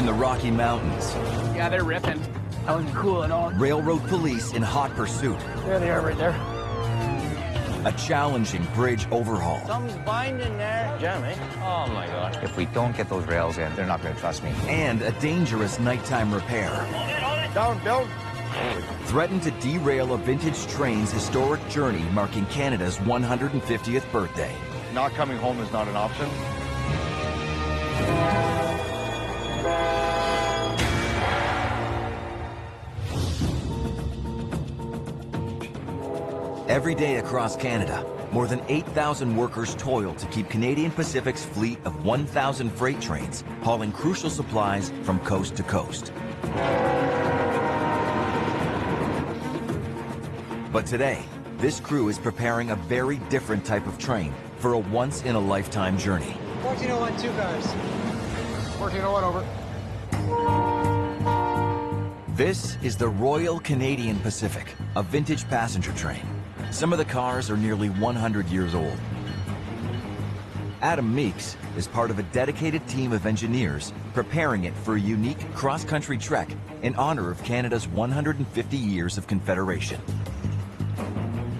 in the Rocky Mountains. Yeah, they're ripping. That was cool at all. Railroad police in hot pursuit. There they are right there. A challenging bridge overhaul. Something's binding there. Jam, eh? Oh my God. If we don't get those rails in, they're not going to trust me. And a dangerous nighttime repair. Down, Bill. Threatened to derail a vintage train's historic journey marking Canada's 150th birthday. Not coming home is not an option. Every day across Canada, more than 8,000 workers toil to keep Canadian Pacific's fleet of 1,000 freight trains hauling crucial supplies from coast to coast. But today, this crew is preparing a very different type of train for a once-in-a-lifetime journey. 1401, 2 cars. 1401 over. This is the Royal Canadian Pacific, a vintage passenger train. Some of the cars are nearly 100 years old. Adam Meeks is part of a dedicated team of engineers preparing it for a unique cross-country trek in honor of Canada's 150 years of Confederation.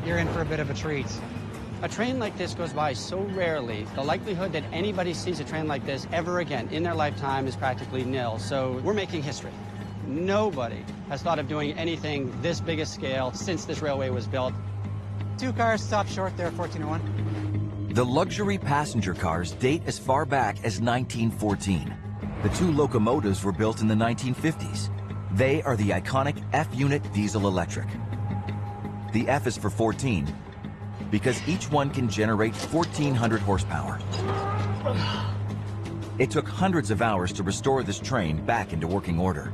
You're in for a bit of a treat. A train like this goes by so rarely, the likelihood that anybody sees a train like this ever again in their lifetime is practically nil. So we're making history. Nobody has thought of doing anything this big a scale since this railway was built. 2 cars, stop short there, 1401. The luxury passenger cars date as far back as 1914. The 2 locomotives were built in the 1950s. They are the iconic F-unit diesel electric. The F is for 14 because each one can generate 1,400 horsepower. It took hundreds of hours to restore this train back into working order.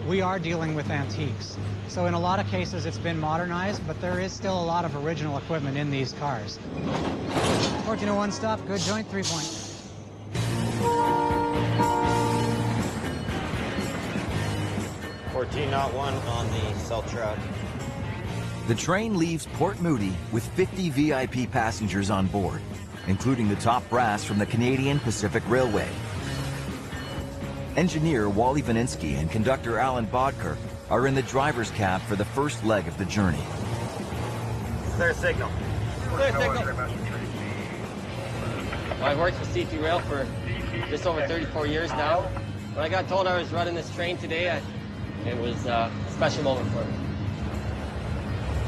We are dealing with antiques. So in a lot of cases it's been modernized, but there is still a lot of original equipment in these cars. 1401 stop, good joint, 3 point. On the south track. The train leaves Port Moody with 50 VIP passengers on board, including the top brass from the Canadian Pacific Railway. Engineer Wally Vaninsky and conductor Alan Bodker are in the driver's cab for the first leg of the journey. Clear signal. Clear signal. Well, I've worked with CP Rail for just over 34 years now. When I got told I was running this train today, it was a special moment for me.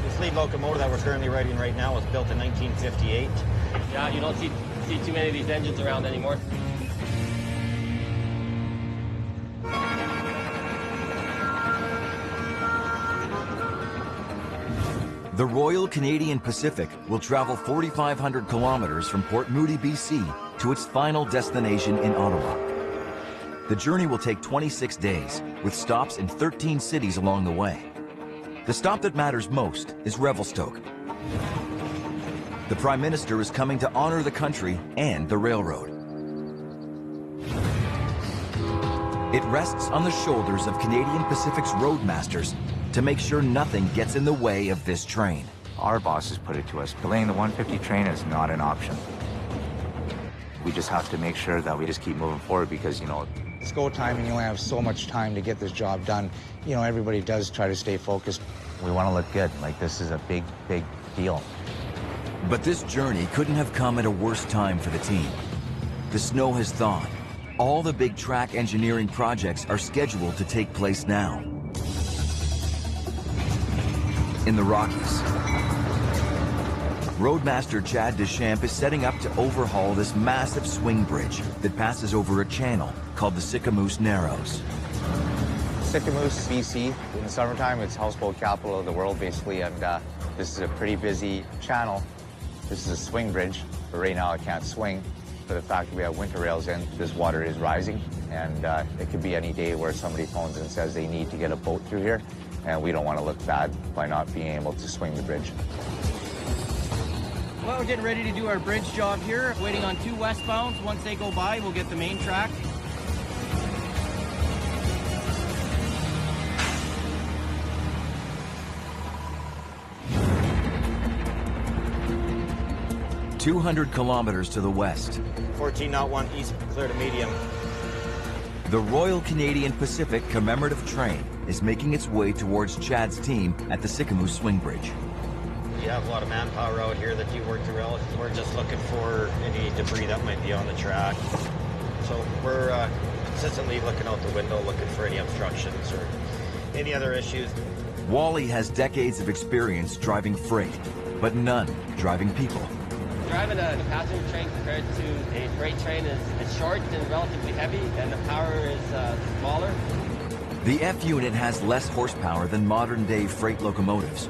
This lead locomotive that we're currently riding right now was built in 1958. Yeah, you don't see too many of these engines around anymore. The Royal Canadian Pacific will travel 4,500 kilometers from Port Moody, BC, to its final destination in Ottawa. The journey will take 26 days, with stops in 13 cities along the way. The stop that matters most is Revelstoke. The Prime Minister is coming to honor the country and the railroad. It rests on the shoulders of Canadian Pacific's roadmasters to make sure nothing gets in the way of this train. Our bosses put it to us, delaying the 150 train is not an option. We just have to make sure that we just keep moving forward because, you know, it's go time and you only have so much time to get this job done. You know, everybody does try to stay focused. we want to look good. Like, this is a big, big deal. But this journey couldn't have come at a worse time for the team. The snow has thawed. All the big track engineering projects are scheduled to take place now. In the Rockies, Roadmaster Chad Deschamps is setting up to overhaul this massive swing bridge that passes over a channel called the Sicamous Narrows. Sicamous, BC. In the summertime, it's houseboat capital of the world, basically, and this is a pretty busy channel. This is a swing bridge, but right now it can't swing. For the fact that we have winter rails in, this water is rising, and it could be any day where somebody phones and says they need to get a boat through here, and we don't want to look bad by not being able to swing the bridge. Well, we're getting ready to do our bridge job here, waiting on 2 westbounds. Once they go by, we'll get the main track. ...200 kilometers to the west. 14 knot 1 east, clear to medium. The Royal Canadian Pacific commemorative train is making its way towards Chad's team at the Sycamore Swing Bridge. You have a lot of manpower out here that you work around. We're just looking for any debris that might be on the track. So we're consistently looking out the window, looking for any obstructions or any other issues. Wally has decades of experience driving freight, but none driving people. Driving a passenger train compared to a freight train is short and relatively heavy, and the power is smaller. The F unit has less horsepower than modern-day freight locomotives,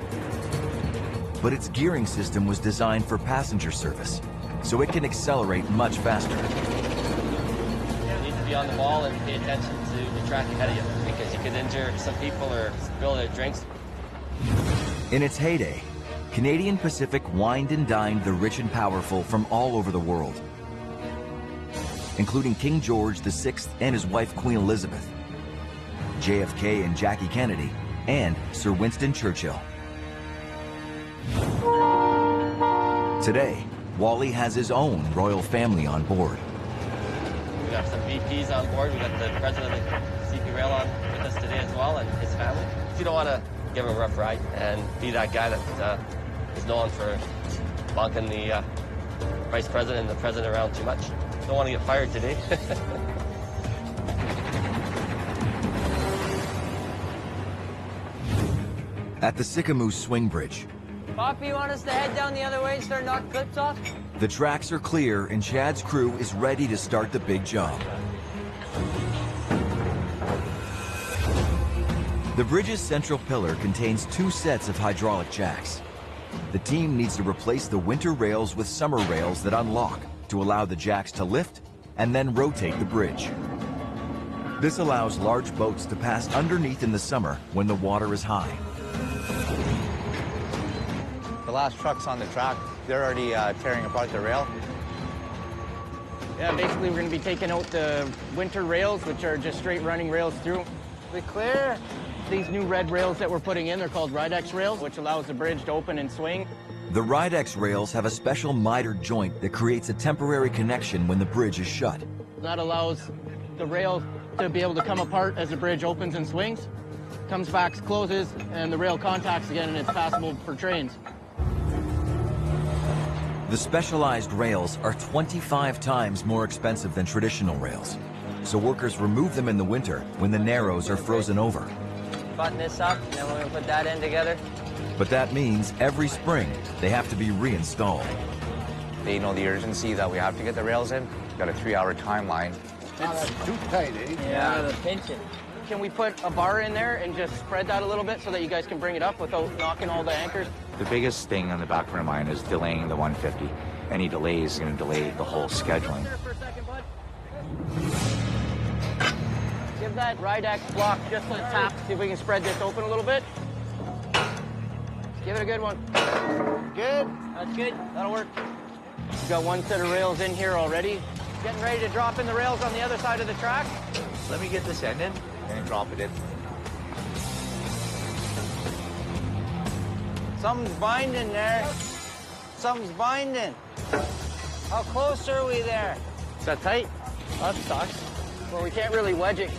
but its gearing system was designed for passenger service, so it can accelerate much faster. You need to be on the ball and pay attention to the track ahead of you, because you could injure some people or spill their drinks. In its heyday, Canadian Pacific wined and dined the rich and powerful from all over the world, including King George VI and his wife Queen Elizabeth, JFK and Jackie Kennedy, and Sir Winston Churchill. Today, Wally has his own royal family on board. We got some VPs on board. We got the president of the CP Rail on with us today as well, and his family. You don't want to give him a rough ride and be that guy that is known for bonking the vice president and the president around too much. Don't want to get fired today. At the Sycamore Swing Bridge, Poppy, you want us to head down the other way and start knocking clips off? the tracks are clear and Chad's crew is ready to start the big job. The bridge's central pillar contains 2 sets of hydraulic jacks. The team needs to replace the winter rails with summer rails that unlock to allow the jacks to lift and then rotate the bridge. This allows large boats to pass underneath in the summer when the water is high. The last truck's on the track. They're already tearing apart the rail. Yeah, basically we're going to be taking out the winter rails, which are just straight running rails through. We clear? These new red rails that we're putting in, they're called Ridex rails, which allows the bridge to open and swing. The Ridex rails have a special mitered joint that creates a temporary connection when the bridge is shut. That allows the rail to be able to come apart as the bridge opens and swings, comes back, closes, and the rail contacts again, and it's passable for trains. The specialized rails are 25 times more expensive than traditional rails, so workers remove them in the winter when the narrows are frozen over. Button this up, and then we're going to put that in together. But that means every spring they have to be reinstalled. They know the urgency that we have to get the rails in. We've got a 3-hour timeline. That's too tight, eh? Yeah, the pinching. Can we put a bar in there and just spread that a little bit so that you guys can bring it up without knocking all the anchors? The biggest thing on the back of our mind is delaying the 150. Any delay is going to delay the whole scheduling. Give that Ridex block just a tap. See if we can spread this open a little bit. Give it a good one. Good. That's good. That'll work. We've got one set of rails in here already. Getting ready to drop in the rails on the other side of the track. Let me get this end in and drop it in. Something's binding there. Something's binding. How close are we there? Is that tight? That sucks. Well, we can't really wedge it.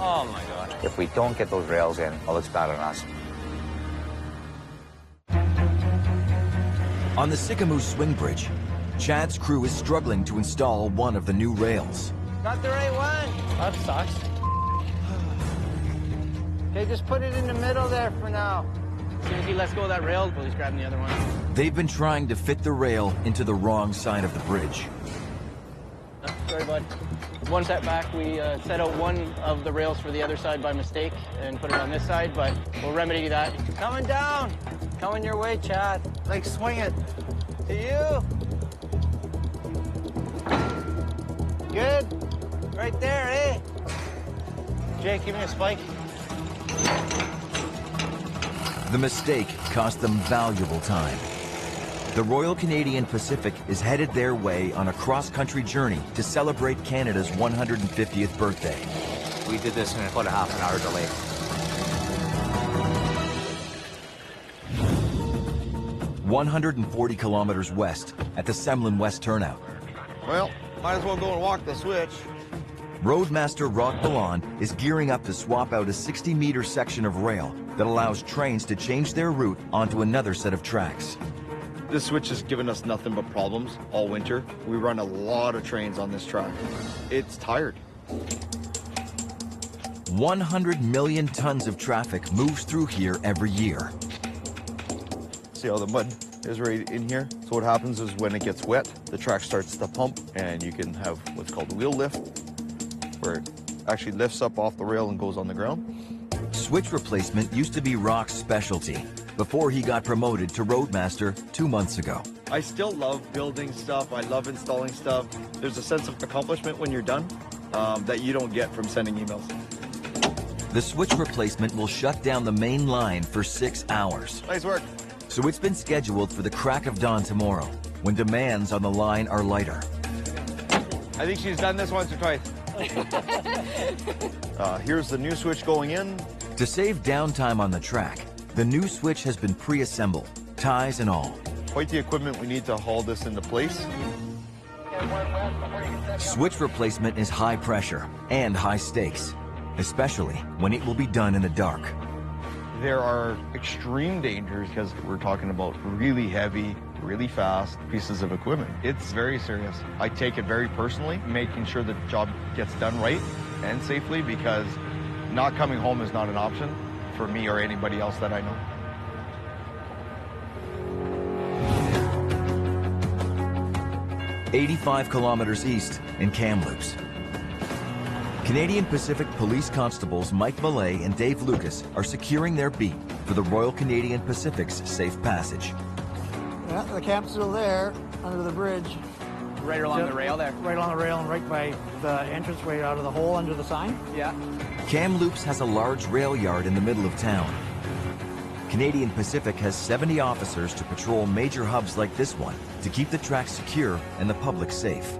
Oh my God. If we don't get those rails in, it looks bad on us. On the Sycamore Swing Bridge, Chad's crew is struggling to install one of the new rails. Got the right one. That sucks. Okay, just put it in the middle there for now. As soon as he lets go of that rail, he's grabbing the other one. They've been trying to fit the rail into the wrong side of the bridge. Sorry, bud. One step back, we set out one of the rails for the other side by mistake and put it on this side, but we'll remedy that. Coming down. Coming your way, Chad. Like, swing it. To you. Good. Right there, eh? Jake, give me a spike. The mistake cost them valuable time. The Royal Canadian Pacific is headed their way on a cross-country journey to celebrate Canada's 150th birthday. We did this in about a half-an-hour delay. "140 kilometers west at the Semlin West turnout. Well, might as well go and walk the switch. Roadmaster Rock Ballon is gearing up to swap out a 60-meter section of rail that allows trains to change their route onto another set of tracks. This switch has given us nothing but problems all winter. We run a lot of trains on this track. It's tired. 100 million tons of traffic moves through here every year. See how the mud is right in here? So what happens is when it gets wet, the track starts to pump and you can have what's called wheel lift, where it actually lifts up off the rail and goes on the ground. Switch replacement used to be Rock's specialty before he got promoted to Roadmaster 2 months ago. I still love building stuff. I love installing stuff. There's a sense of accomplishment when you're done that you don't get from sending emails. The switch replacement will shut down the main line for 6 hours. Nice work. So it's been scheduled for the crack of dawn tomorrow, when demands on the line are lighter. I think she's done this once or twice. Here's the new switch going in. To save downtime on the track, the new switch has been pre-assembled, ties and all. Quite the equipment we need to haul this into place. Switch replacement is high pressure and high stakes, especially when it will be done in the dark. There are extreme dangers because we're talking about really heavy, really fast pieces of equipment. It's very serious. I take it very personally, making sure the job gets done right and safely, because not coming home is not an option for me or anybody else that I know. "85 kilometers east in Kamloops. Canadian Pacific Police Constables Mike Millay and Dave Lucas are securing their beat for the Royal Canadian Pacific's safe passage. Yeah, the camp's still there, under the bridge. Right along the rail there. Right along the rail and right by the entranceway out of the hole under the sign. Yeah. Kamloops has a large rail yard in the middle of town. Canadian Pacific has 70 officers to patrol major hubs like this one to keep the tracks secure and the public safe.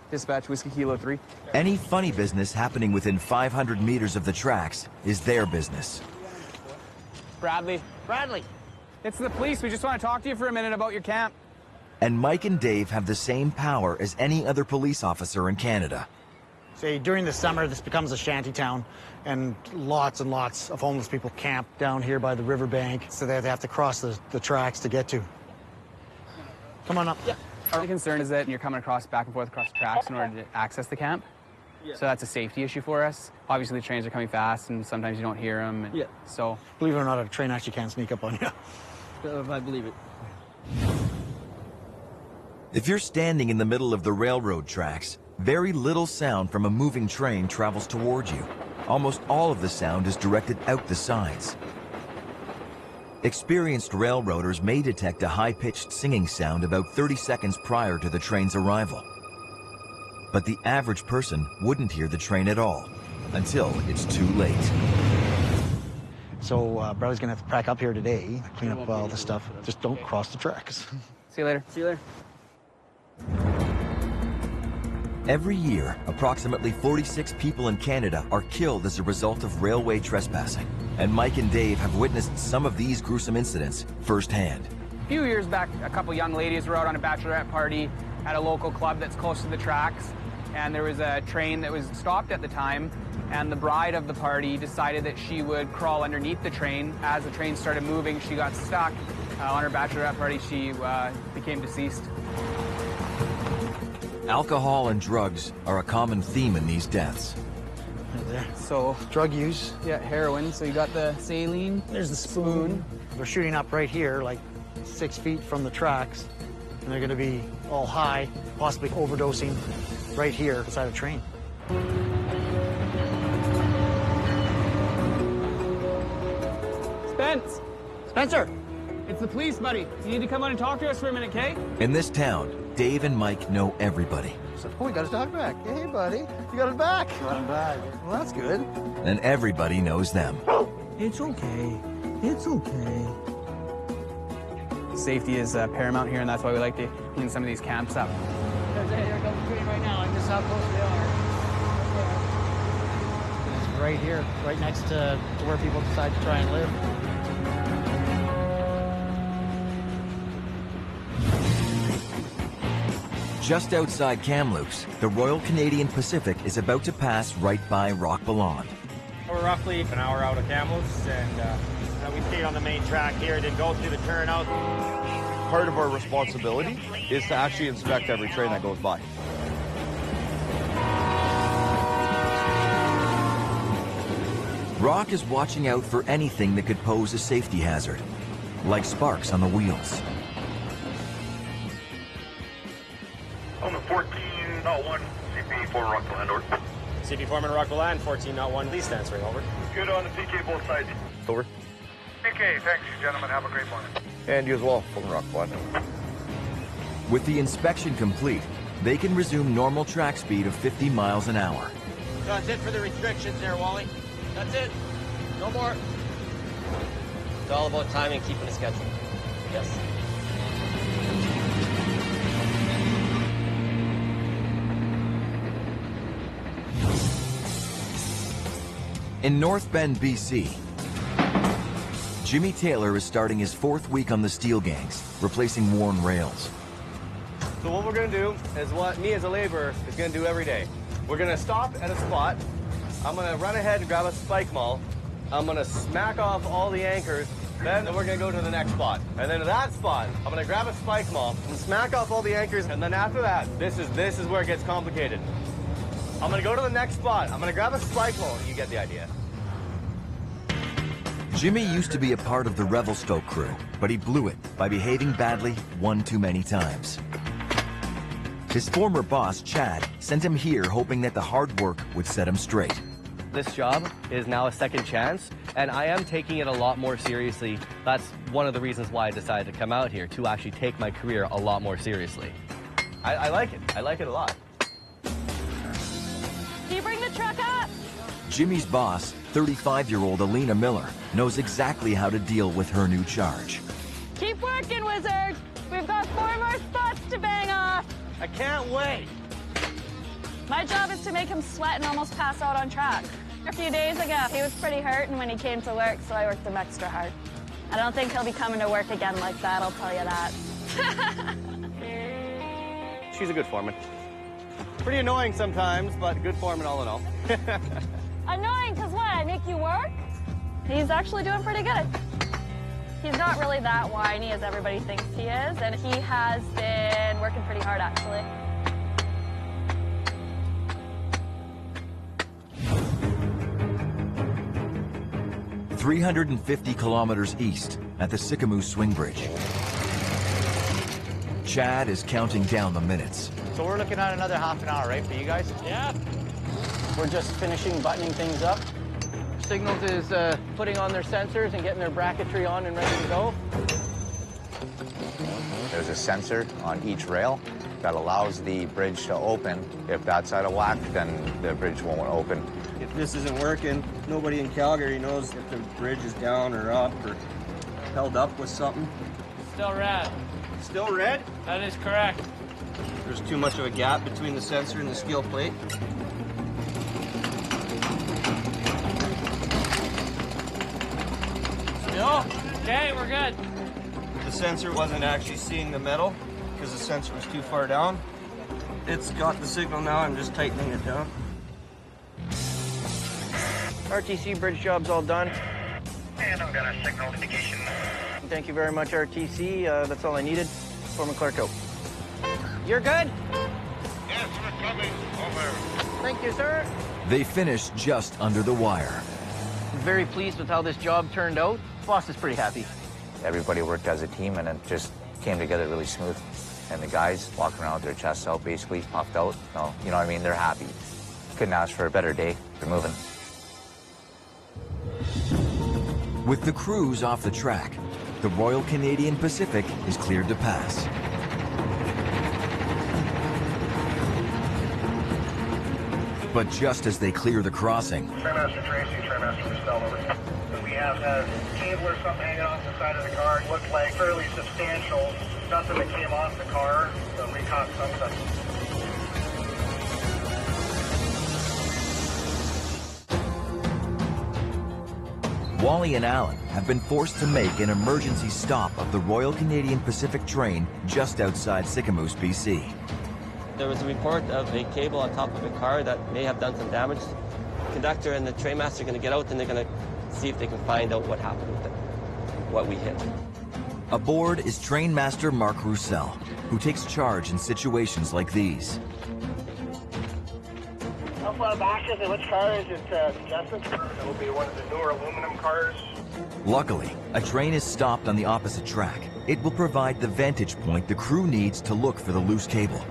Dispatch, Whiskey Kilo 3. Any funny business happening within 500 meters of the tracks is their business. Bradley. Bradley! It's the police. We just want to talk to you for a minute about your camp. And Mike and Dave have the same power as any other police officer in Canada. Say, during the summer, this becomes a shanty town, and lots of homeless people camp down here by the riverbank, so they have to cross the tracks to get to. Come on up. Yeah. Our concern is that you're coming back and forth across the tracks in order to access the camp. Yeah. So that's a safety issue for us. Obviously, the trains are coming fast, and sometimes you don't hear them. And yeah. So, believe it or not, a train actually can sneak up on you. I believe it. If you're standing in the middle of the railroad tracks, very little sound from a moving train travels towards you. Almost all of the sound is directed out the sides. Experienced railroaders may detect a high-pitched singing sound about 30 seconds prior to the train's arrival. But the average person wouldn't hear the train at all until it's too late. So Bradley's gonna have to pack up here today, clean up all the stuff. Just don't cross the tracks. See you later. See you later. Every year, approximately 46 people in Canada are killed as a result of railway trespassing. And Mike and Dave have witnessed some of these gruesome incidents firsthand. A few years back, a couple young ladies were out on a bachelorette party at a local club that's close to the tracks. And there was a train that was stopped at the time, and the bride of the party decided that she would crawl underneath the train. As the train started moving, she got stuck. On her bachelorette party, she became deceased. Alcohol and drugs are a common theme in these deaths. Right there. So, drug use. Yeah, heroin. So you got the saline. There's the spoon. They're shooting up right here, like 6 feet from the tracks. And they're gonna be all high, possibly overdosing right here beside a train. Spence! Spencer! It's the police, buddy. You need to come on and talk to us for a minute, okay? In this town, Dave and Mike know everybody. Oh, we got his dog back. Hey, buddy. You got him back. Got him back. Well, that's good. And everybody knows them. It's okay. It's okay. Safety is paramount here, and that's why we like to clean some of these camps up. There goes the train right now, and this is how close they are. It's right here, right next to where people decide to try and live. Just outside Kamloops, the Royal Canadian Pacific is about to pass right by Rock Ballon. We're roughly an hour out of Kamloops, and we stayed on the main track here, didn't go through the turnout. Part of our responsibility is to actually inspect every train that goes by. Rock is watching out for anything that could pose a safety hazard, like sparks on the wheels. On the 14.1 CP for Rockville and over. CP Foreman, Rockville and 14.1, lease answering, over. Good on the PK both sides. Over. PK, thanks you gentlemen, have a great morning. And you as well, from Rockville. With the inspection complete, they can resume normal track speed of 50 miles an hour. That's it for the restrictions there, Wally. That's it. No more. It's all about timing, keeping a schedule. Yes. In North Bend, BC, Jimmy Taylor is starting his 4th week on the steel gangs, replacing worn rails. So what we're gonna do is what me as a laborer is gonna do every day. We're gonna stop at a spot. I'm gonna run ahead and grab a spike maul. I'm gonna smack off all the anchors. Then we're gonna go to the next spot. And then to that spot, I'm gonna grab a spike maul and smack off all the anchors. And then after that, this is where it gets complicated. I'm gonna go to the next spot. I'm gonna grab a spike maul. You get the idea. Jimmy used to be a part of the Revelstoke crew, but he blew it by behaving badly one too many times. His former boss, Chad, sent him here hoping that the hard work would set him straight. This job is now a second chance, and I am taking it a lot more seriously. That's one of the reasons why I decided to come out here, to actually take my career a lot more seriously. I like it. I like it a lot. Can you bring the truck up? Jimmy's boss, 35-year-old Alina Miller, knows exactly how to deal with her new charge. Keep working, wizard. We've got 4 more spots to bang off. I can't wait. My job is to make him sweat and almost pass out on track. A few days ago, he was pretty hurting when he came to work, so I worked him extra hard. I don't think he'll be coming to work again like that, I'll tell you that. She's a good foreman. Pretty annoying sometimes, but good foreman all in all. Annoying, because what, I make you work? He's actually doing pretty good. He's not really that whiny as everybody thinks he is, and he has been working pretty hard, actually. "350 kilometers east at the Sycamore Swing Bridge. Chad is counting down the minutes. So we're looking at another half an hour, right, for you guys? Yeah. We're just finishing buttoning things up. Signals is putting on their sensors and getting their bracketry on and ready to go. There's a sensor on each rail that allows the bridge to open. If that's out of whack, then the bridge won't open. If this isn't working, nobody in Calgary knows if the bridge is down or up or held up with something. Still red. Still red? That is correct. There's too much of a gap between the sensor and the steel plate. Still? Okay, we're good. The sensor wasn't actually seeing the metal because the sensor was too far down. It's got the signal now, I'm just tightening it down. RTC bridge job's all done. And I've got a signal indication. Thank you very much, RTC. That's all I needed. Foreman Clark out. You're good? Yes, we're coming. Over. Thank you, sir. They finished just under the wire. I'm very pleased with how this job turned out. Boss is pretty happy. Everybody worked as a team, and it just came together really smooth. And the guys walking around with their chests out, basically, puffed out. No, you know what I mean? They're happy. Couldn't ask for a better day. They're moving. With the crews off the track, the Royal Canadian Pacific is cleared to pass. But just as they clear the crossing, Trainmaster Tracy, Trainmaster Restell, over. We have a cable or something hanging off the side of the car. It looked like fairly substantial. Nothing that came off the car, so we caught something. Wally and Alan have been forced to make an emergency stop of the Royal Canadian Pacific train just outside Sycamore, BC. There was a report of a cable on top of a car that may have done some damage. The conductor and the trainmaster are going to get out and they're going to see if they can find out what happened with it, what we hit. Aboard is trainmaster Mark Roussel, who takes charge in situations like these. How far back is it? Which car is it, Justin? It will be one of the newer aluminum cars. Luckily, a train is stopped on the opposite track. It will provide the vantage point the crew needs to look for the loose cable.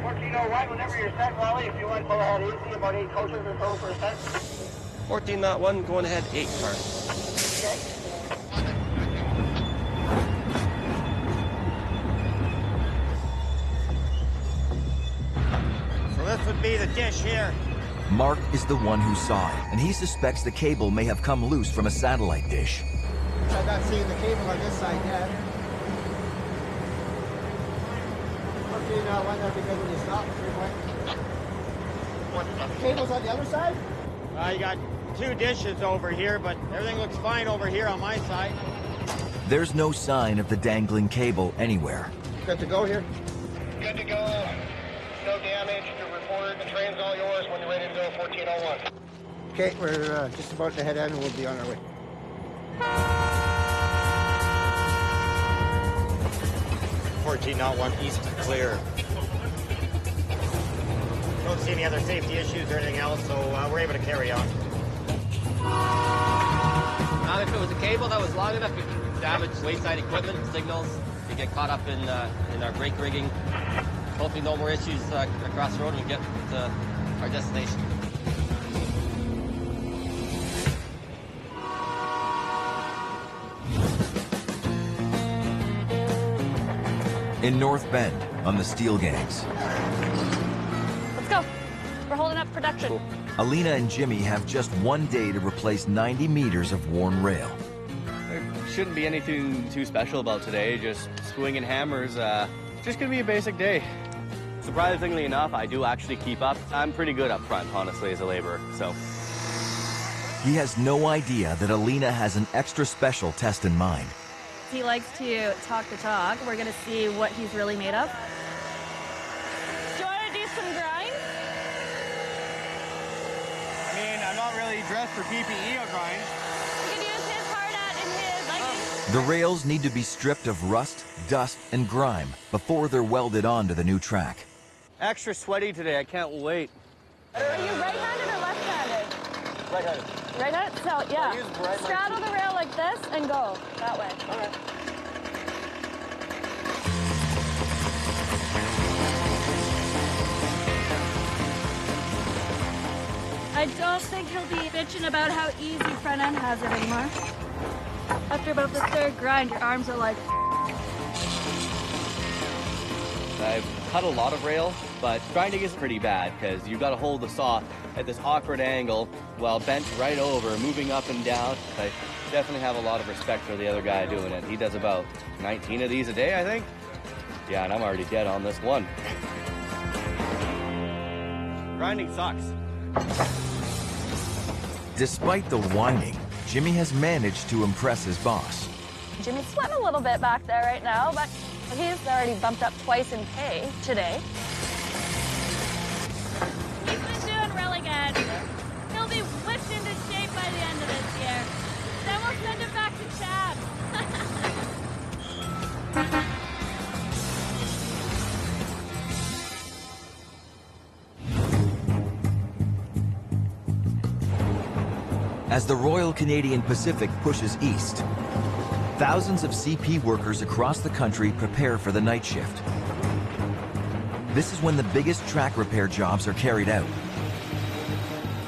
1401, whenever you're set, Wally, if you want to pull ahead easy, about 8 coaches or so for a set. 1401, going ahead, 8 car. Okay. So this would be the dish here. Mark is the one who saw it, and he suspects the cable may have come loose from a satellite dish. I'm not seeing the cable on this side yet. Okay, now one there because when you stop, the cable's on the other side? You got 2 dishes over here, but everything looks fine over here on my side. There's no sign of the dangling cable anywhere. Good to go here? Good to go. No damage to report. The train's all yours when you're ready to go, 1401. Okay, we're just about to head in and we'll be on our way. 1401 east clear. Don't see any other safety issues or anything else, so we're able to carry on. Not if it was a cable that was long enough, it could damage wayside equipment, signals, to get caught up in our brake rigging. Hopefully no more issues across the road and we get to our destination. In North Bend, on the steel gangs. Let's go. We're holding up production. Cool. Alina and Jimmy have just 1 day to replace 90 meters of worn rail. There shouldn't be anything too special about today, just swinging hammers. It's just gonna be a basic day. Surprisingly enough, I do actually keep up. I'm pretty good up front, honestly, as a laborer, so. He has no idea that Alina has an extra special test in mind. He likes to talk the talk. We're going to see what he's really made of. Do you want to do some grind? I mean, I'm not really dressed for PPE or grind. You can use his hard hat and his leggings. The rails need to be stripped of rust, dust, and grime before they're welded onto the new track. Extra sweaty today, I can't wait. Are you right-handed or left-handed? Right-handed. Right-handed? So, yeah. Straddle the rail like this and go that way. All right. I don't think he'll be bitching about how easy front end has it anymore. After about the 3rd grind, your arms are like... I've cut a lot of rail, but grinding is pretty bad because you've got to hold the saw at this awkward angle while bent right over, moving up and down. I definitely have a lot of respect for the other guy doing it. He does about 19 of these a day, I think. Yeah, and I'm already dead on this one. Grinding sucks. Despite the whining, Jimmy has managed to impress his boss. Jimmy's sweating a little bit back there right now, but he's already bumped up twice in pay today. He's been doing really good. He'll be whipped into shape by the end of this year. Then we'll send him back to Chad. As the Royal Canadian Pacific pushes east, thousands of CP workers across the country prepare for the night shift. This is when the biggest track repair jobs are carried out.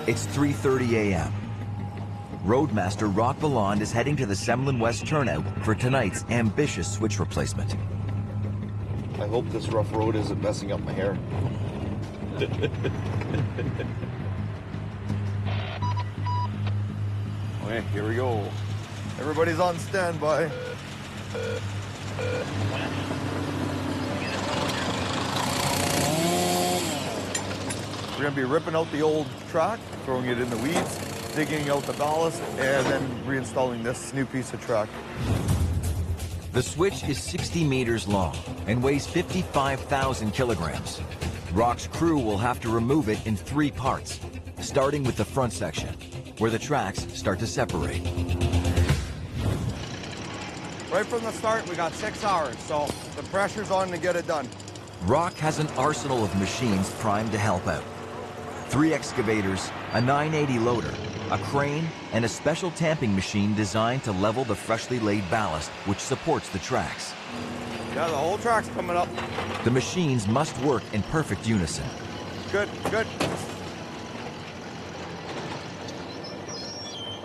It's 3:30 a.m. Roadmaster Rock Balland is heading to the Semlin West turnout for tonight's ambitious switch replacement. I hope this rough road isn't messing up my hair. Okay, here we go. Everybody's on standby. We're gonna be ripping out the old track, throwing it in the weeds, digging out the ballast, and then reinstalling this new piece of track. The switch is 60 meters long and weighs 55,000 kilograms. Rock's crew will have to remove it in 3 parts, starting with the front section, where the tracks start to separate. Right from the start, we got 6 hours, so the pressure's on to get it done. Rock has an arsenal of machines primed to help out. 3 excavators, a 980 loader, a crane, and a special tamping machine designed to level the freshly laid ballast which supports the tracks. Yeah, the whole track's coming up. The machines must work in perfect unison. Good, good.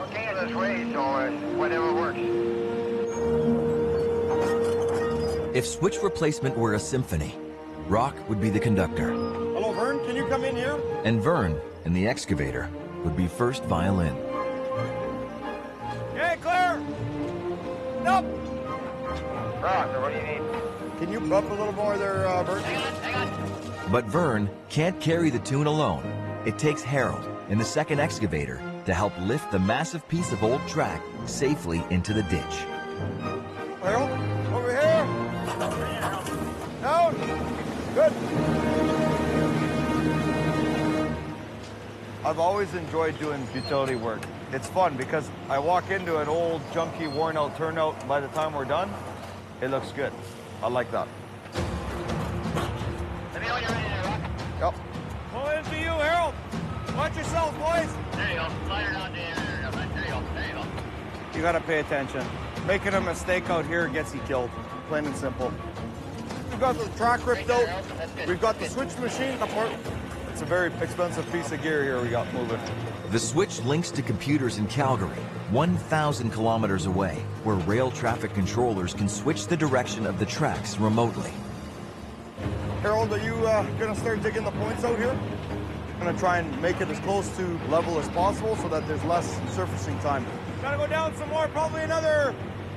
Okay, this way, so whatever works. If switch replacement were a symphony, Rock would be the conductor. Hello, Vern, can you come in here? And Vern, in the excavator, would be first violin. Okay, clear! Up! Rock, what do you need? Can you up a little more there, Vern? Hang on. But Vern can't carry the tune alone. It takes Harold, in the second excavator, to help lift the massive piece of old track safely into the ditch. Harold, over here! Down! Good! I've always enjoyed doing utility work. It's fun because I walk into an old, junky, worn-out turnout, and by the time we're done, it looks good. I like that. Let me know when you're ready there, Rock. Yep. Pull into you, Harold. Watch yourself, boys. There you go. Slide her down there. There you go. There you go. You gotta pay attention. Making a mistake out here gets you killed. Plain and simple. We've got the track ripped out. We've got the switch machine apart. It's a very expensive piece of gear here we got moving. The switch links to computers in Calgary, 1,000 kilometers away, where rail traffic controllers can switch the direction of the tracks remotely. Harold, are you gonna start digging the points out here? I'm gonna try and make it as close to level as possible so that there's less surfacing time. Gotta go down some more, probably another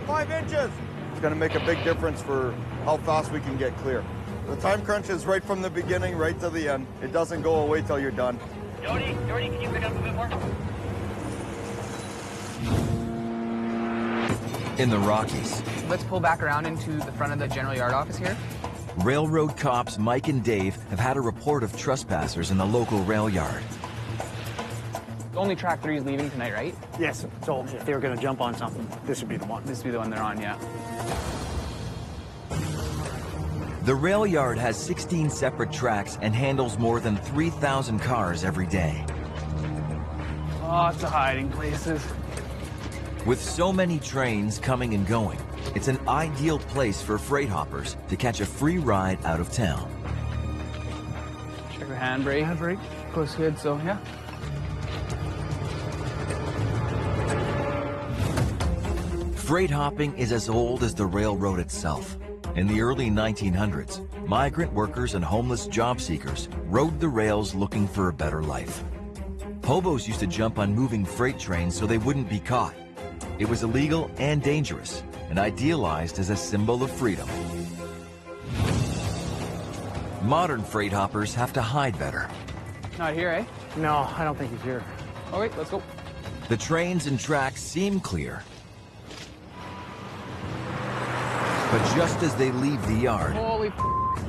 5 inches. It's gonna make a big difference for how fast we can get clear. The time crunch is right from the beginning, right to the end. It doesn't go away till you're done. Jody, can you pick up a bit more? In the Rockies, Let's pull back around into the front of the general yard office here. railroad cops Mike and Dave have had a report of trespassers in the local rail yard. Only track 3 is leaving tonight, right? Yes, so if they were going to jump on something, this would be the one. This would be the one they're on, yeah. The rail yard has 16 separate tracks and handles more than 3,000 cars every day. Lots of hiding places. With so many trains coming and going, it's an ideal place for freight hoppers to catch a free ride out of town. Check the handbrake. Handbrake. Goes good, so yeah. Freight hopping is as old as the railroad itself. In the early 1900s, migrant workers and homeless job seekers rode the rails looking for a better life. Hobos used to jump on moving freight trains so they wouldn't be caught. It was illegal and dangerous, and idealized as a symbol of freedom. Modern freight hoppers have to hide better. Not here, eh? No, I don't think he's here. All right, let's go. The trains and tracks seem clear, but just as they leave the yard, Holy f***.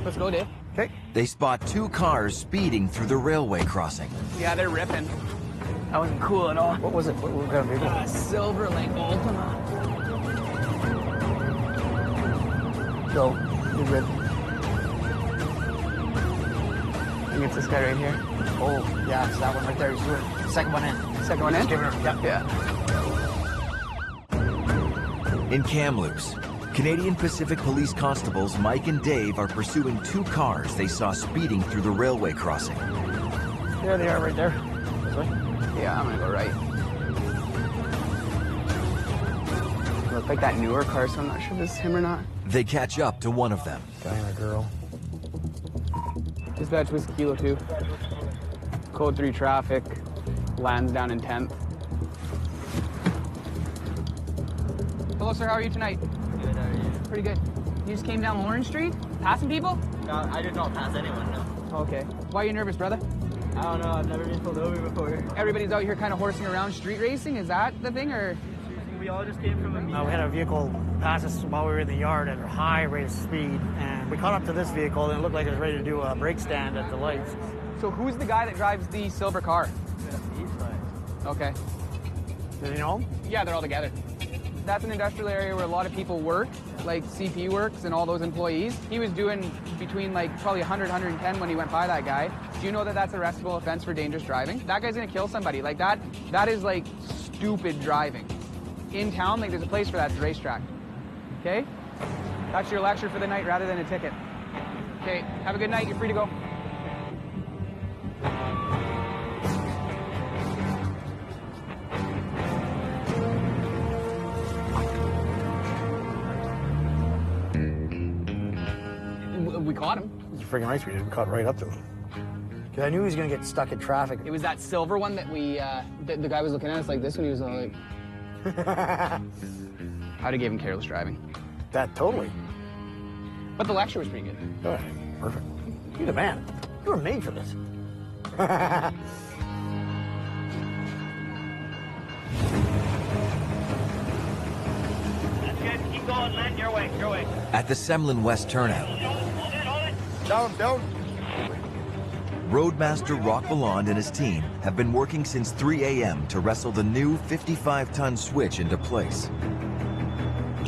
Let's go, Dave. Okay. they spot 2 cars speeding through the railway crossing. Yeah, they're ripping. That wasn't cool at all. What was it? What kind of vehicle? Silver Lake Ultima. Go. You're good. I think it's this guy right here. Oh, yeah, it's that one right there. He's doing it. Second one in. Second one in? Give it. Yep. Yeah. In Kamloops, Canadian Pacific Police Constables Mike and Dave are pursuing 2 cars they saw speeding through the railway crossing. There they are right there. This way. Yeah, I'm gonna go right. Look like that newer car, so I'm not sure if this is him or not. They catch up to one of them. Guy and a girl. Dispatch was Kilo 2. Code 3 traffic. Lands down in 10th. Hello, sir. How are you tonight? Good, how are you? Pretty good. You just came down Lawrence Street? Passing people? No, I did not pass anyone, no. Okay. Why are you nervous, brother? I don't know, I've never been pulled over before. Everybody's out here kind of horsing around street racing. Is that the thing, or? We all just came from a meeting. We had a vehicle pass us while we were in the yard at a high rate of speed, and we caught up to this vehicle, and it looked like it was ready to do a brake stand at the lights. So who's the guy that drives the silver car? Okay. Does he know him? Yeah, they're all together. That's an industrial area where a lot of people work, like CP works and all those employees. He was doing between like probably 100, 110 when he went by that guy. Do you know that that's a arrestable offense for dangerous driving? That guy's gonna kill somebody. Like that is like stupid driving. In town, like there's a place for that, it's a racetrack. Okay? That's your lecture for the night rather than a ticket. Okay, have a good night, you're free to go. We caught him. It's freaking nice we did. We caught right up to him. Because I knew he was going to get stuck in traffic. It was that silver one that we, the guy was looking at us like this when he was like... I'd have gave him careless driving. That totally. But the lecture was pretty good. All right, perfect. You're the man. You were made for this. That's good. Keep going, Len. Your way, your way. At the Semlin West turnout, Down. Roadmaster Rock Valand and his team have been working since 3 a.m. to wrestle the new 55-ton switch into place.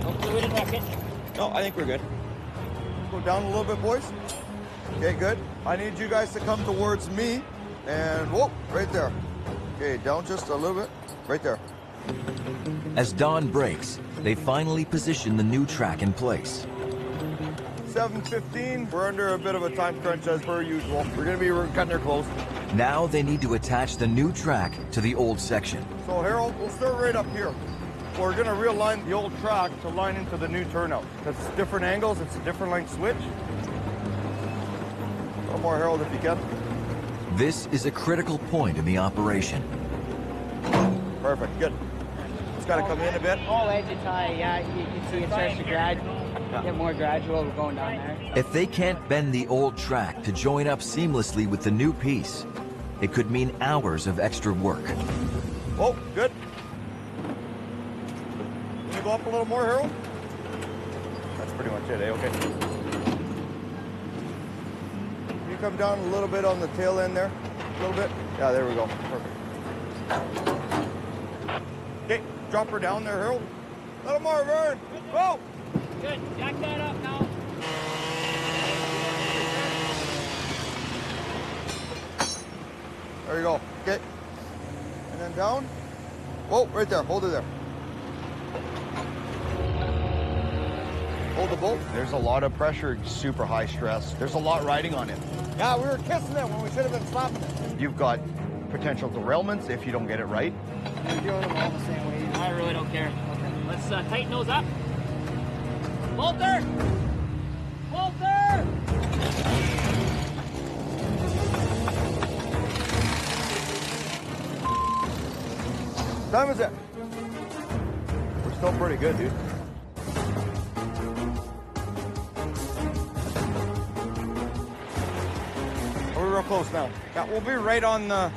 No fluid in bucket. No, I think we're good. Go down a little bit, boys. Okay, good. I need you guys to come towards me. And whoop, right there. Okay, down just a little bit. Right there. As dawn breaks, they finally position the new track in place. 7:15. We're under a bit of a time crunch as per usual. We're gonna be cutting her close. Now they need to attach the new track to the old section. So Harold, we'll start right up here. We're gonna realign the old track to line into the new turnout. That's different angles, it's a different length switch. A little more, Harold, if you can. This is a critical point in the operation. Perfect, good. It's gotta come in a bit. All edge is high, yeah, you can see it starts to get more gradual going down there. If they can't bend the old track to join up seamlessly with the new piece, it could mean hours of extra work. Oh, good. Can you go up a little more, Harold? That's pretty much it, eh? Okay. Can you come down a little bit on the tail end there? A little bit? Yeah, there we go. Perfect. Okay, drop her down there, Harold. A little more, Vern. Go! Good. Jack that up now. There you go. Okay. And then down. Whoa, right there. Hold it there. Hold the bolt. There's a lot of pressure, super high stress. There's a lot riding on it. Yeah, we were kissing it when we should have been slapping it. You've got potential derailments if you don't get it right. We're doing them all the same way. I really don't care. Okay. Let's tighten those up. Walter! Walter! Time is it? We're still pretty good, dude. We're real close now. Yeah, we'll be right on the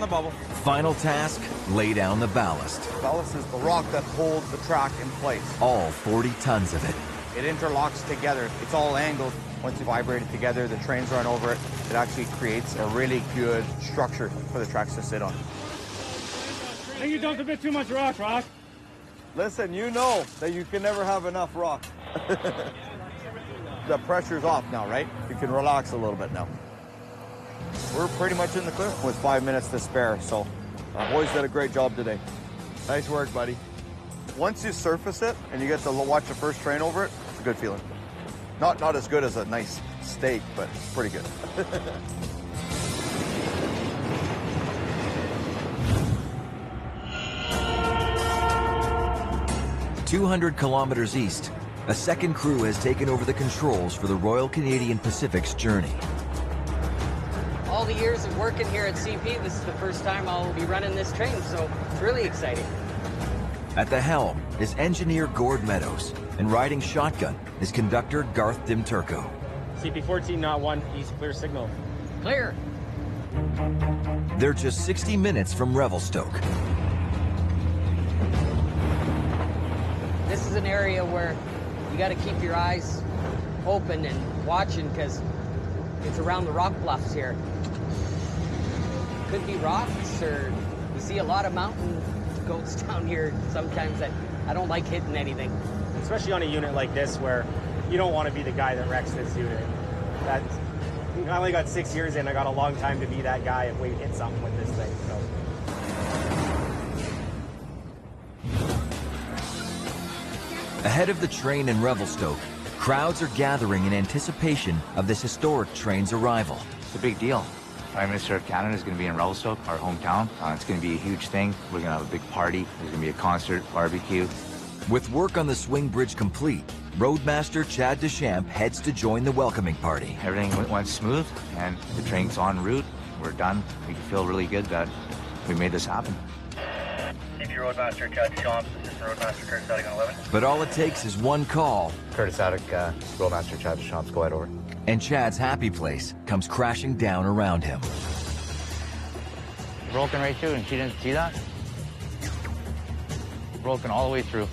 bubble. Final task, lay down the ballast. Ballast is the rock that holds the track in place. All 40 tons of it. It interlocks together. It's all angled. Once you vibrate it together, the trains run over it. It actually creates a really good structure for the tracks to sit on. I think you dumped a bit too much rock, Rock. Listen, you know that you can never have enough rock. The pressure's off now, right? You can relax a little bit now. We're pretty much in the clear with 5 minutes to spare, so our boys did a great job today. Nice work, buddy. Once you surface it and you get to watch the first train over it, it's a good feeling. Not as good as a nice steak, but it's pretty good. 200 kilometers east, a second crew has taken over the controls for the Royal Canadian Pacific's journey. All the years of working here at CP, this is the first time I'll be running this train, so it's really exciting. At the helm is engineer Gord Meadows, and riding shotgun is conductor Garth Dimturco. CP14, not 1, east clear signal. Clear. They're just 60 minutes from Revelstoke. is an area where you got to keep your eyes open and watching because it's around the rock bluffs here. Could be rocks, or you see a lot of mountain goats down here sometimes that I don't like hitting anything. Especially on a unit like this where you don't want to be the guy that wrecks this unit. I only got 6 years in. I got a long time to be that guy if we hit something with this thing. So. Ahead of the train in Revelstoke, crowds are gathering in anticipation of this historic train's arrival. It's a big deal. Prime Minister of Canada is going to be in Revelstoke, our hometown. It's going to be a huge thing. We're going to have a big party. There's going to be a concert, barbecue. With work on the swing bridge complete, Roadmaster Chad Deschamps heads to join the welcoming party. Everything went smooth, and the train's en route. We're done. We feel really good that we made this happen. CP Roadmaster Chad Deschamps, Assistant Roadmaster Curtis Attic on 11. But all it takes is one call. Curtis Attic, Roadmaster Chad Deschamps, go ahead over. And Chad's happy place comes crashing down around him. Broken right through, and she didn't see that? Broken all the way through.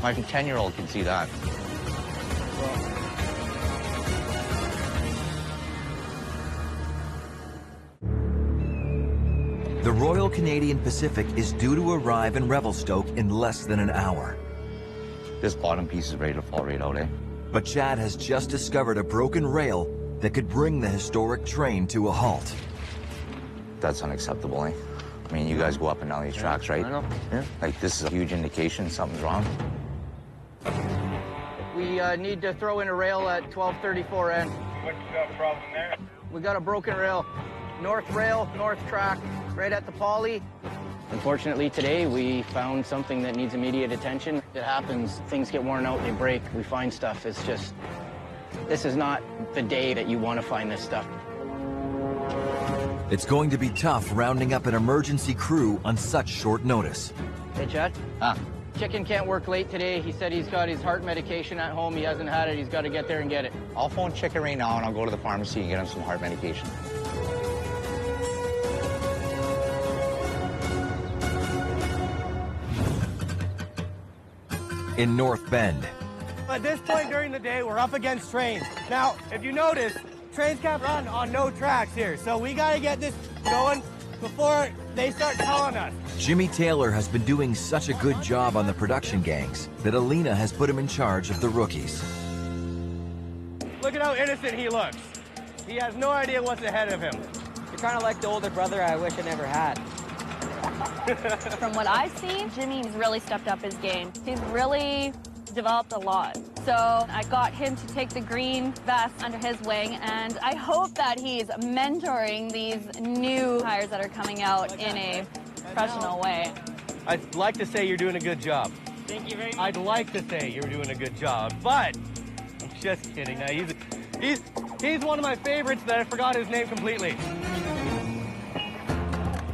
My 10-year-old can see that. The Royal Canadian Pacific is due to arrive in Revelstoke in less than an hour. This bottom piece is ready to fall right out, eh? But Chad has just discovered a broken rail that could bring the historic train to a halt. That's unacceptable, eh? I mean, you guys go up and down these tracks, right? I know. Yeah. Like, this is a huge indication something's wrong. We need to throw in a rail at 1234 N. What's the problem there? We got a broken rail. North rail, north track, right at the poly. Unfortunately, today we found something that needs immediate attention. It happens, things get worn out, they break, we find stuff. It's just, this is not the day that you want to find this stuff. It's going to be tough rounding up an emergency crew on such short notice. Hey, Chad? Chicken can't work late today. He said he's got his heart medication at home. He hasn't had it. He's got to get there and get it. I'll phone Chicken right now, and I'll go to the pharmacy and get him some heart medication. In North Bend, At this point during the day, we're up against trains. Now, if you notice, trains can't run on no tracks here, so we got to get this going before they start calling us. Jimmy Taylor has been doing such a good job on the production gangs that Alina has put him in charge of the rookies. Look at how innocent he looks. He has no idea what's ahead of him. You're kind of like the older brother I wish I never had. From what I see, Jimmy's really stepped up his game. He's really developed a lot. So I got him to take the green vest under his wing, and I hope that he's mentoring these new hires that are coming out in a professional way. I'd like to say you're doing a good job. Thank you very much. I'd like to say you're doing a good job, but I'm just kidding. Now, he's one of my favorites that I forgot his name completely.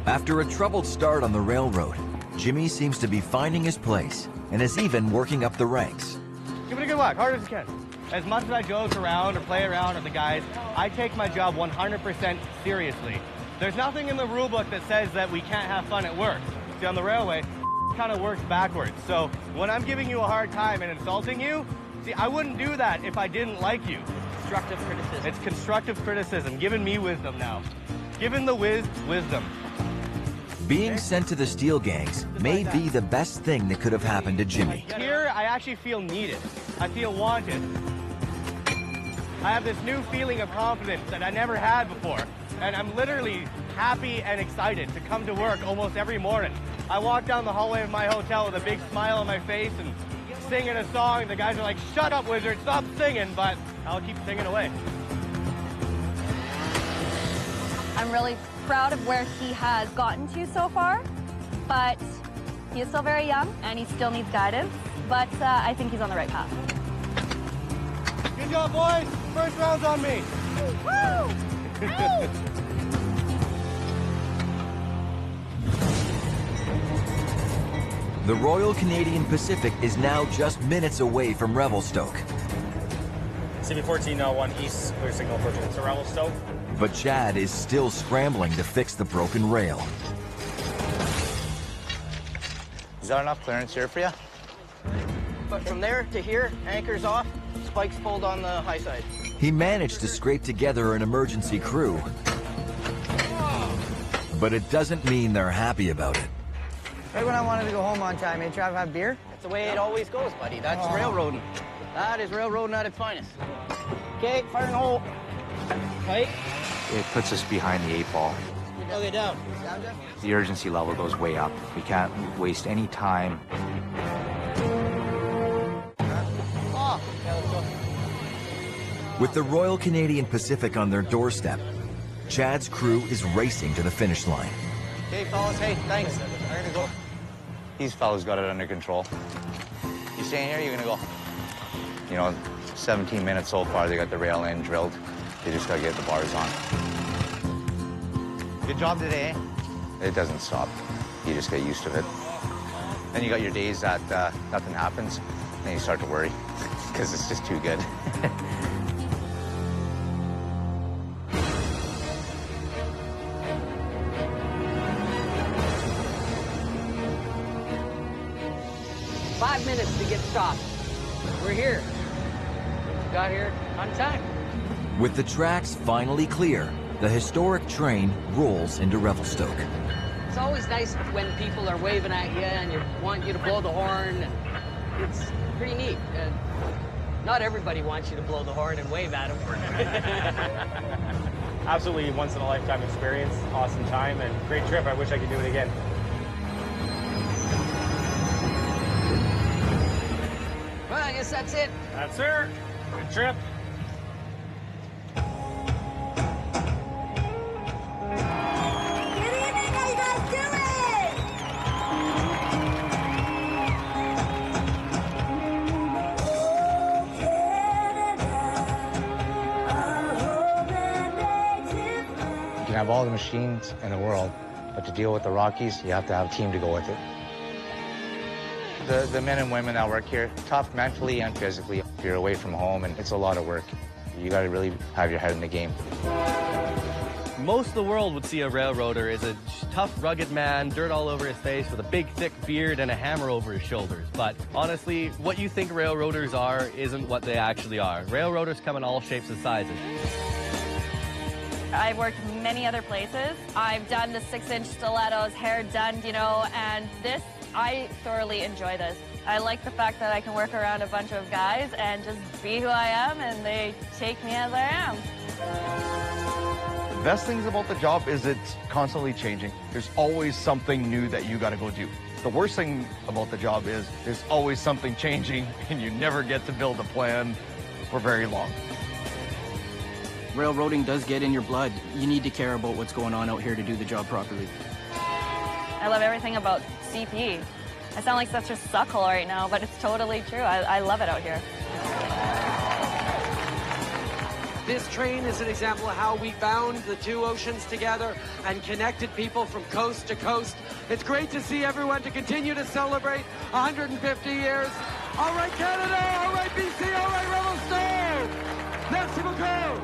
After a troubled start on the railroad, Jimmy seems to be finding his place and is even working up the ranks. Give it a good whack, hard as you can. As much as I joke around or play around with the guys, I take my job 100% seriously. There's nothing in the rule book that says that we can't have fun at work. See, on the railway, it kind of works backwards. So when I'm giving you a hard time and insulting you, see, I wouldn't do that if I didn't like you. Constructive criticism. It's constructive criticism, giving me wisdom now. Giving the wisdom. Being sent to the steel gangs may be the best thing that could have happened to Jimmy. Here, I actually feel needed. I feel wanted. I have this new feeling of confidence that I never had before. And I'm literally happy and excited to come to work almost every morning. I walk down the hallway of my hotel with a big smile on my face and singing a song. The guys are like, "Shut up, wizard, stop singing," but I'll keep singing away. I'm really proud of where he has gotten to so far, but he is still very young and he still needs guidance, but I think he's on the right path. Good job, boys. First round's on me. Woo! The Royal Canadian Pacific is now just minutes away from Revelstoke. CB14 1 east, clear signal approaching to Revelstoke. But Chad is still scrambling to fix the broken rail. Is that enough clearance here for you? But from there to here, anchors off, spikes pulled on the high side. He managed to scrape together an emergency crew, but it doesn't mean they're happy about it. Right when I wanted to go home on time, you try to have beer? That's the way it always goes, buddy. That's railroading. That is railroading at its finest. Okay, fire in the hole. Right. It puts us behind the 8 ball. Okay, down. The urgency level goes way up. We can't waste any time. With the Royal Canadian Pacific on their doorstep, Chad's crew is racing to the finish line. Okay, fellas, hey, thanks. We're gonna go. These fellas got it under control. You staying here, you're gonna go. You know, 17 minutes so far, they got the rail end drilled. They just gotta get the bars on. Good job today, eh? It doesn't stop. You just get used to it. Then you got your days that nothing happens, and you start to worry, because it's just too good. Minutes to get stopped. We're here. Got here on time. With the tracks finally clear, the historic train rolls into Revelstoke. It's always nice when people are waving at you and want you to blow the horn. It's pretty neat. Not everybody wants you to blow the horn and wave at them. Absolutely once-in-a-lifetime experience. Awesome time and great trip. I wish I could do it again. Well, I guess that's it. That's it. Good trip. Good evening, how you guys doing? You can have all the machines in the world, but to deal with the Rockies, you have to have a team to go with it. The men and women that work here, tough mentally and physically. You're away from home, and it's a lot of work. You got to really have your head in the game. Most of the world would see a railroader as a tough, rugged man, dirt all over his face, with a big, thick beard and a hammer over his shoulders. But honestly, what you think railroaders are isn't what they actually are. Railroaders come in all shapes and sizes. I've worked many other places. I've done the 6-inch stilettos, hair done, you know, and I thoroughly enjoy this. I like the fact that I can work around a bunch of guys and just be who I am, and they take me as I am. The best things about the job is it's constantly changing. There's always something new that you gotta go do. The worst thing about the job is there's always something changing, and you never get to build a plan for very long. Railroading does get in your blood. You need to care about what's going on out here to do the job properly. I love everything about CP. I sound like such a suckle right now, but it's totally true. I love it out here. This train is an example of how we bound the two oceans together and connected people from coast to coast. It's great to see everyone to continue to celebrate 150 years. All right, Canada! All right, BC! All right, Revelstoke! Merci beaucoup!